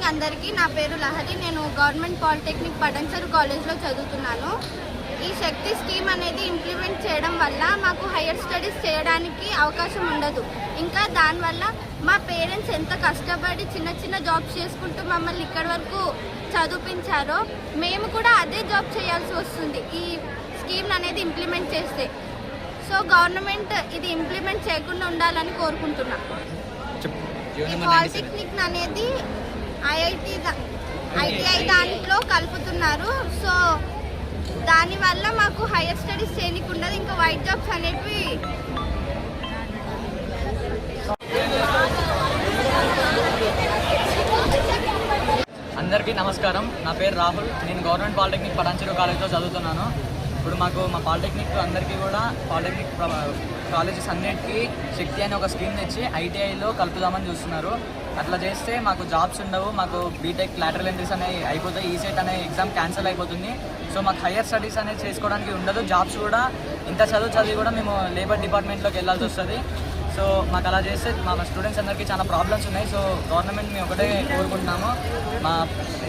అందరికీ నా పేరు లహరి. నేను గవర్నమెంట్ పాలిటెక్నిక్ పటంచెరు కాలేజ్లో చదువుతున్నాను. ఈ శక్తి స్కీమ్ అనేది ఇంప్లిమెంట్ చేయడం వల్ల మాకు హైయర్ స్టడీస్ చేయడానికి అవకాశం ఉండదు. ఇంకా దానివల్ల మా పేరెంట్స్ ఎంత కష్టపడి చిన్న చిన్న జాబ్స్ చేసుకుంటూ మమ్మల్ని ఇక్కడి వరకు చదివించారో మేము కూడా అదే జాబ్ చేయాల్సి వస్తుంది ఈ స్కీమ్ అనేది ఇంప్లిమెంట్ చేస్తే. సో గవర్నమెంట్ ఇది ఇంప్లిమెంట్ చేయకుండా ఉండాలని కోరుకుంటున్నా. ఈ పాలిటెక్నిక్ అనేది ఐటీఐ దాంట్లో కలుపుతున్నారు. సో దానివల్ల మాకు హైయర్ స్టడీస్ చేయకుండా ఇంకా వైట్ జాబ్స్ అనేవి. అందరికీ నమస్కారం. నా పేరు రాహుల్. నేను గవర్నమెంట్ పాలిటెక్నిక్ పటాన్చెరు కాలేజ్లో చదువుతున్నాను. ఇప్పుడు మాకు మా పాలిటెక్నిక్ అందరికీ కూడా పాలిటెక్నిక్ కాలేజెస్ అన్నిటికీ శక్తి అనే ఒక స్కీమ్ తెచ్చి ఐటీఐలో కలుపుదామని చూస్తున్నారు. అట్లా చేస్తే మాకు జాబ్స్ ఉండవు, మాకు బీటెక్ లాటరల్ ఎంట్రీస్ అనేవి అయిపోతాయి, ఈసెట్ అనే ఎగ్జామ్ క్యాన్సిల్ అయిపోతుంది. సో మాకు హయ్యర్ స్టడీస్ అనేది చేసుకోవడానికి ఉండదు. జాబ్స్ కూడా ఇంత చదివి కూడా మేము లేబర్ డిపార్ట్మెంట్లోకి వెళ్ళాల్సి వస్తుంది. సో మాకు అలా చేస్తే మా స్టూడెంట్స్ అందరికీ చాలా ప్రాబ్లమ్స్ ఉన్నాయి. సో గవర్నమెంట్ మేము ఒకటే కోరుకుంటున్నాము, మా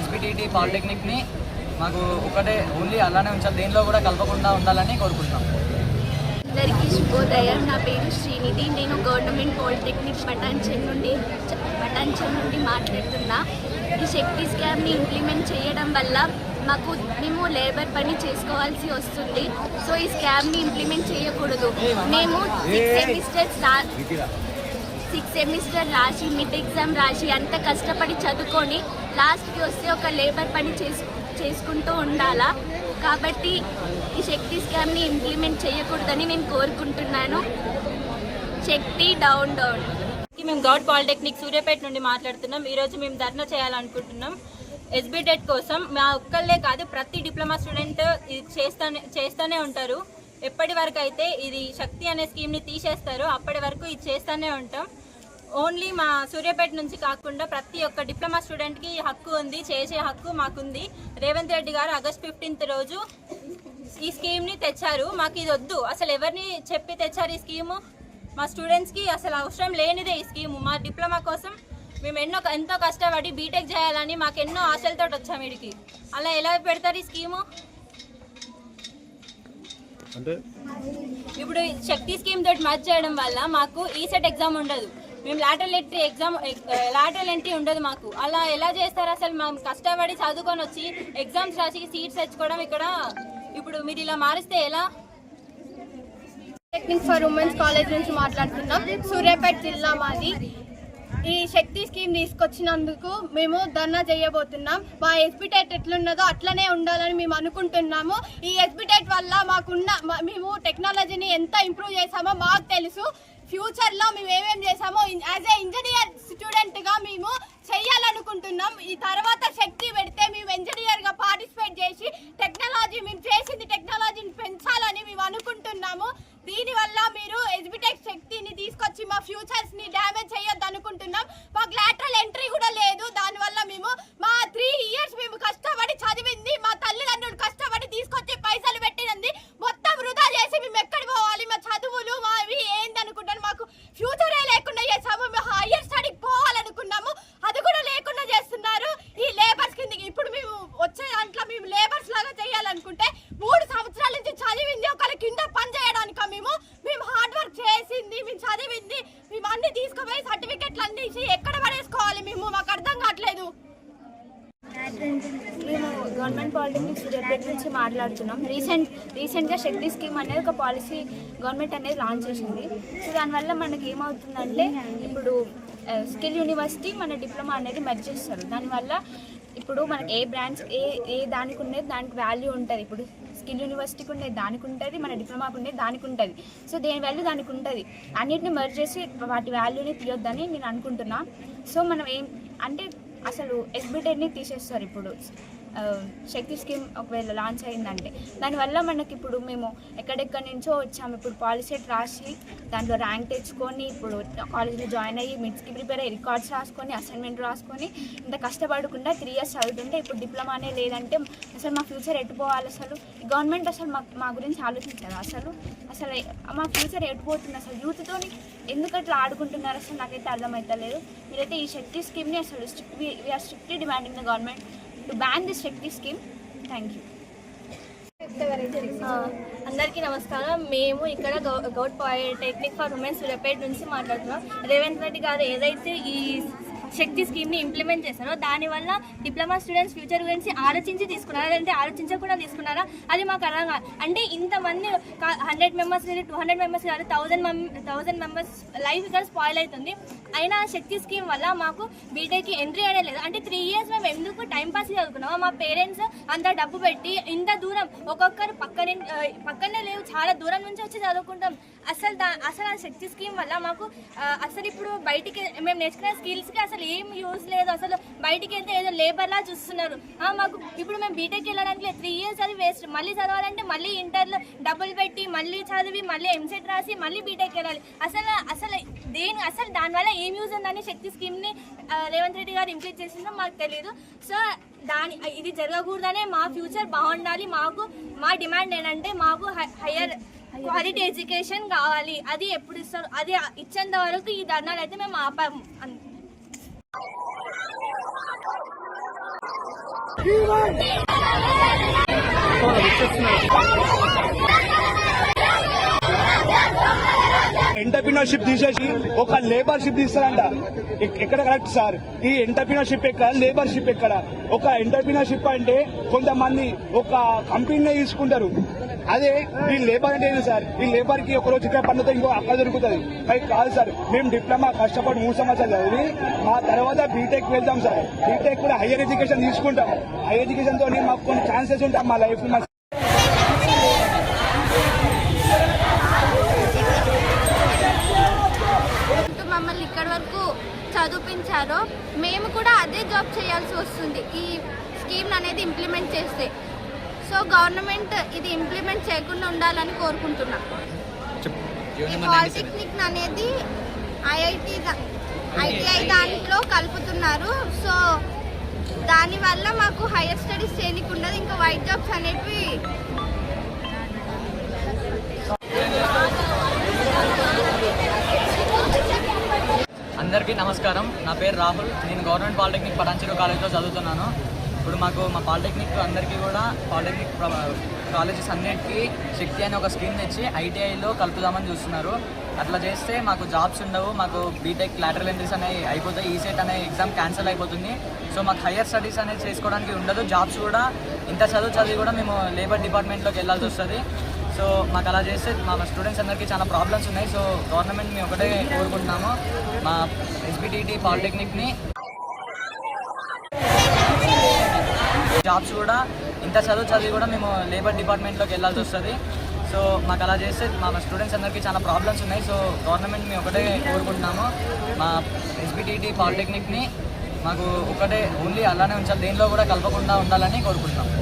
ఎస్బిటిటి పాలిటెక్నిక్ని మాకు ఒకటే ఓన్లీ అలానే ఉంచాలి, దేనిలో కూడా కలపకుండా ఉండాలని కోరుకుంటున్నాం. అందరికీ శుభోదయం. నా పేరు శ్రీనిధి. నేను గవర్నమెంట్ పాలిటెక్నిక్ పటాన్చెరు నుండి మాట్లాడుతున్నా. ఈ శక్తి స్కామ్ని ఇంప్లిమెంట్ చేయడం వల్ల మేము లేబర్ పని చేసుకోవాల్సి వస్తుంది. సో ఈ స్కామ్ని ఇంప్లిమెంట్ చేయకూడదు. మేము 6 సెమిస్టర్ రాసి మిడ్ ఎగ్జామ్ రాసి అంత కష్టపడి చదువుకొని లాస్ట్కి వస్తే ఒక లేబర్ పని చేసుకుంటూ ఉండాలా. కాబట్టి ఈ శక్తి స్కామ్ని ఇంప్లిమెంట్ చేయకూడదని నేను కోరుకుంటున్నాను. శక్తి డౌన్ డౌన్. మేము గౌడ్ పాలిటెక్నిక్ సూర్యాపేట నుండి మాట్లాడుతున్నాం. ఈరోజు మేము ధర్నా చేయాలనుకుంటున్నాం ఎస్బిటెట్ కోసం. మా ఒక్కళ్ళే కాదు, ప్రతి డిప్లొమా స్టూడెంట్ ఇది చేస్తూనే ఉంటారు. ఎప్పటి వరకు అయితే ఇది శక్తి అనే స్కీమ్ని తీసేస్తారో అప్పటి వరకు ఇది చేస్తూనే ఉంటాం. ఓన్లీ మా సూర్యాపేట నుంచి కాకుండా ప్రతి ఒక్క డిప్లొమా స్టూడెంట్కి హక్కు ఉంది, చేసే హక్కు మాకుంది. రేవంత్ రెడ్డి గారు ఆగస్ట్ 15th రోజు ఈ స్కీమ్ని తెచ్చారు. మాకు ఇది వద్దు. అసలు ఎవరిని చెప్పి తెచ్చారు ఈ స్కీము? మా స్టూడెంట్స్కి అసలు అవసరం లేనిదే ఈ స్కీము. మా డిప్లొమా కోసం మేము ఎంతో కష్టపడి బీటెక్ చేయాలని మాకు ఎన్నో ఆశలతో వచ్చాము వీడికి. అలా ఎలా పెడతారు ఈ స్కీము? ఇప్పుడు శక్తి స్కీమ్ తోటి మర్జ్ చేయడం వల్ల మాకు ఈసెట్ ఎగ్జామ్ ఉండదు, మేము లాటరల్ ఎంట్రీ ఉండదు మాకు. అలా ఎలా చేస్తారు? అసలు మేము కష్టపడి చదువుకొని వచ్చి ఎగ్జామ్స్ రాసి సీట్స్ తెచ్చుకోవడం ఇక్కడ. ఇప్పుడు మీరు ఇలా మారిస్తే ఎలా? టెక్నిక్ ఫర్ ఉమెన్స్ కాలేజ్ నుంచి మాట్లాడుతున్నాం. సూర్యాపేట జిల్లా మాది. ఈ శక్తి స్కీమ్ తీసుకొచ్చినందుకు మేము ధర్నా చేయబోతున్నాం. మా ఎస్బిటెట్ ఎట్లున్నదో అట్లనే ఉండాలని మేము అనుకుంటున్నాము. ఈ ఎస్బిటెట్ వల్ల మేము టెక్నాలజీని ఎంత ఇంప్రూవ్ చేసామో మాకు తెలుసు. ఫ్యూచర్లో మేము ఏమేమి చేసామో యాజ్ ఏ ఇంజనీర్ స్టూడెంట్గా మేము చెయ్యాలనుకుంటున్నాం. ఈ తర్వాత శక్తి పెడితే మేము ఇంజనీర్గా పార్టిసిపేట్ చేసి మేము చేసింది టెక్నాలజీని పెంచాలని మేము అనుకుంటున్నాము. దీనివల్ల మీరు ఎస్బిటెక్ శక్తిని తీసుకొచ్చి మా ఫ్యూచర్స్ని డ్యామేజ్ చేయొద్దు అనుకుంటున్నాం. మాకు లాటరల్ ఎంట్రీ కూడా లేదు. దానివల్ల మేము మా 3 years మేము కష్టపడి చదివింది, మా తల్లిదండ్రులు కష్టపడి తీసుకొచ్చి పైసలు పెట్టినది మొత్తం వృధా చేసి మేము ఎక్కడ పోవాలి? మా చదువులు మావి ఏంది అనుకుంటాను. మాకు ఫ్యూచరే లేకుండా చేసాము. మేము హైయర్ స్టడీకి పోవాలనుకున్నాము, అది కూడా లేకుండా చేస్తున్నారు. ఈ లేబర్స్ కింద ఇప్పుడు మేము వచ్చే దాంట్లో మేము లేబర్స్ లాగా చేయాలనుకుంటే 3 సంవత్సరాల నుంచి చదివింది ఒకళ్ళ కింద పని చేయడానికి మేము హార్డ్ వర్క్ చేసింది, మేము చదివింది, మేము అన్ని తీసుకుపోయి సర్టిఫికెట్లు అన్ని ఎక్కడ పడేసుకోవాలి? మాకు అర్థం కావట్లేదు. మేము గవర్నమెంట్ పాలిటెక్నిక్ సూర్యాపేట నుంచి మాట్లాడుతున్నాం. రీసెంట్గా శక్తి స్కీమ్ అనేది ఒక పాలసీ గవర్నమెంట్ అనేది లాంచ్ చేసింది. సో దానివల్ల మనకి ఏమవుతుందంటే ఇప్పుడు స్కిల్ యూనివర్సిటీ మన డిప్లొమా అనేది మెర్జ్ చేస్తారు. దానివల్ల ఇప్పుడు మనకి ఏ బ్రాంచ్ ఏ దానికి ఉండేది దానికి వాల్యూ ఉంటుంది. ఇప్పుడు స్కిల్ యూనివర్సిటీకి ఉండేది దానికి ఉంటుంది, మన డిప్లొమాకు ఉండేది దానికి ఉంటుంది. సో దేని వాల్యూ దానికి ఉంటుంది. అన్నిటిని మెర్జ్ చేసి వాటి వాల్యూని తీయొద్దని నేను అనుకుంటున్నా. సో మనం అసలు ఎస్బిటెట్ని తీసేస్తారు. ఇప్పుడు శక్తి స్కీమ్ ఒకవేళ లాంచ్ అయిందంటే దానివల్ల మనకి ఇప్పుడు మేము ఎక్కడెక్కడి నుంచో వచ్చాము. ఇప్పుడు పాలిసెట్ రాసి దాంట్లో ర్యాంక్ తెచ్చుకొని ఇప్పుడు కాలేజీలో జాయిన్ అయ్యి మిడ్స్కి ప్రిపేర్ అయ్యి రికార్డ్స్ రాసుకొని అసైన్మెంట్ రాసుకొని ఇంత కష్టపడకుండా 3 years చదువుతుంటే ఇప్పుడు డిప్లొమానే లేదంటే అసలు మా ఫ్యూచర్ ఎట్టుపోవాలి? అసలు గవర్నమెంట్ అసలు మా గురించి ఆలోచించారు? అసలు మా ఫ్యూచర్ ఎట్టుపోతుంది? అసలు యూత్తో ఎందుకు అట్లా ఆడుకుంటున్నారు? అసలు నాకైతే అర్థమవుతలేదు. మీరైతే ఈ శక్తి స్కీమ్ని అసలు we are strictly demanding the government to ban this Shakti scheme. Thank you. అందరికీ నమస్కారం. మేము ఇక్కడ govt polytechnic for women's Suryapet నుంచి మాట్లాడుతున్నాం. రేవంత్ రెడ్డి గారు ఏదైతే ఈ శక్తి స్కీమ్ని ఇంప్లిమెంట్ చేస్తారో దానివల్ల డిప్లొమా స్టూడెంట్స్ ఫ్యూచర్ గురించి ఆలోచించి తీసుకున్నారా లేదంటే ఆలోచించకుండా తీసుకున్నారా అది మాకు అర్థం కాదు. అంటే ఇంతమంది 100 members 200 members కాదు 1000 members లైఫ్ ఇక్కడ స్పాయిల్ అవుతుంది. అయినా శక్తి స్కీమ్ వల్ల మాకు బీటెక్కి ఎంట్రీ అనేది లేదు. అంటే 3 years మేము ఎందుకు టైంపాస్ చదువుకున్నామో మా పేరెంట్స్ అంత డబ్బు పెట్టి ఇంత దూరం ఒక్కొక్కరు పక్కనే లేవు, చాలా దూరం నుంచి వచ్చి చదువుకుంటాం. అసలు ఆ శక్తి స్కీమ్ వల్ల మాకు అసలు ఇప్పుడు బయటికి మేము నేర్చుకునే స్కిల్స్కి అసలు ఏం యూజ్ లేదు. అసలు బయటికి వెళ్తే ఏదో లేబర్లా చూస్తున్నారు. మాకు ఇప్పుడు మేము బీటెక్ వెళ్ళడానికి 3 years అది వేస్ట్. మళ్ళీ చదవాలంటే మళ్ళీ ఇంటర్లో డబ్బులు పెట్టి మళ్ళీ చదివి మళ్ళీ ఎంసెట్ రాసి మళ్ళీ బీటెక్ వెళ్ళాలి. అసలు దానివల్ల ఏం యూజ్ ఉందని శక్తి స్కీమ్ని రేవంత్ రెడ్డి గారు ఇంప్లిమెంట్ చేసిందో మాకు తెలియదు. సో ఇది జరగకూడదనే మా ఫ్యూచర్ బాగుండాలి. మా డిమాండ్ ఏంటంటే మాకు హయ్యర్ క్వాలిటీ ఎడ్యుకేషన్ కావాలి. అది ఎప్పుడు ఇస్తారు? అది ఇచ్చేంత వరకు ఈ ధర్నాలు అయితే మేము ఆపాము. ఎంటర్ప్రినర్షిప్ తీసేసి ఒక లేబర్షిప్ తీస్తారంట. ఎక్కడ కరెక్ట్ సార్? ఈ ఎంటర్ప్రినర్షిప్ ఎక్కడ, లేబర్షిప్ ఎక్కడ? ఒక ఎంటర్ప్రినర్షిప్ అంటే కొంతమంది ఒక కంపెనీనే తీసుకుంటారు. అదే ఈ లేబర్ అంటే ఏంటి సార్? ఈ లేబర్ కి ఒక రోజు ఇక్కడ పన్నుతో ఇంకో అక్కడ దొరుకుతుంది. పైకి కాదు సార్, మేము డిప్లొమా కష్టపడి 3 సంవత్సరాలు చదివి మా తర్వాత బీటెక్ వెళ్తాం సార్. బీటెక్ కూడా హైయర్ ఎడ్యుకేషన్ తీసుకుంటాం. హైయర్ ఎడ్యుకేషన్ తో మాకు కొన్ని ఛాన్సెస్ ఉంటాయి మా లైఫ్ లో. మమ్మల్ని ఇక్కడి వరకు చదివించారో మేము కూడా అదే జాబ్ చేయాల్సి వస్తుంది ఈ స్కీమ్ అనేది ఇంప్లిమెంట్ చేస్తే. సో గవర్నమెంట్ ఇది ఇంప్లిమెంట్ చేయకుండా ఉండాలని కోరుకుంటున్నాం. ఈ పాలిటెక్నిక్ అనేది ఐటీఐ దాంట్లో కలుపుతున్నారు. సో దానివల్ల మాకు హైయర్ స్టడీస్ చేయడానికి ఉండదు. ఇంకా వైట్ జాబ్స్ అనేవి అందరికీ నమస్కారం. నా పేరు రాహుల్. నేను గవర్నమెంట్ పాలిటెక్నిక్ పటాన్చెరు కాలేజ్లో చదువుతున్నాను. ఇప్పుడు మాకు మా పాలిటెక్నిక్ అందరికీ కూడా పాలిటెక్నిక్ కాలేజెస్ అన్నిటికీ శక్తి అనే ఒక స్కీమ్ తెచ్చి ఐటీఐలో కలుపుదామని చూస్తున్నారు. అట్లా చేస్తే మాకు జాబ్స్ ఉండవు. మాకు బీటెక్ లాటరల్ ఎంట్రీస్ అనేవి అయిపోతాయి. ఈసెట్ అనే ఎగ్జామ్ క్యాన్సిల్ అయిపోతుంది. సో మాకు హయ్యర్ స్టడీస్ అనేది చేసుకోవడానికి ఉండదు. జాబ్స్ కూడా ఇంత చదివి కూడా మేము లేబర్ డిపార్ట్మెంట్లోకి వెళ్ళాల్సి వస్తుంది. సో మాకు అలా చేస్తే మా స్టూడెంట్స్ అందరికీ చాలా ప్రాబ్లమ్స్ ఉన్నాయి. సో గవర్నమెంట్ మేము ఒకటే కోరుకుంటున్నాము, మా ఎస్బిటిటి పాలిటెక్నిక్ని జాబ్స్ కూడా ఇంత చదివి కూడా మేము లేబర్ డిపార్ట్మెంట్లోకి వెళ్ళాల్సి వస్తుంది. సో మాకు అలా చేస్తే మా స్టూడెంట్స్ అందరికీ చాలా ప్రాబ్లమ్స్ ఉన్నాయి. సో గవర్నమెంట్ మేము ఒకటే కోరుకుంటున్నాము, మా ఎస్బిటిటి పాలిటెక్నిక్ని మాకు ఒకటే ఓన్లీ అలానే ఉంచాలి, దేనిలో కూడా కలపకుండా ఉండాలని కోరుకుంటున్నాము.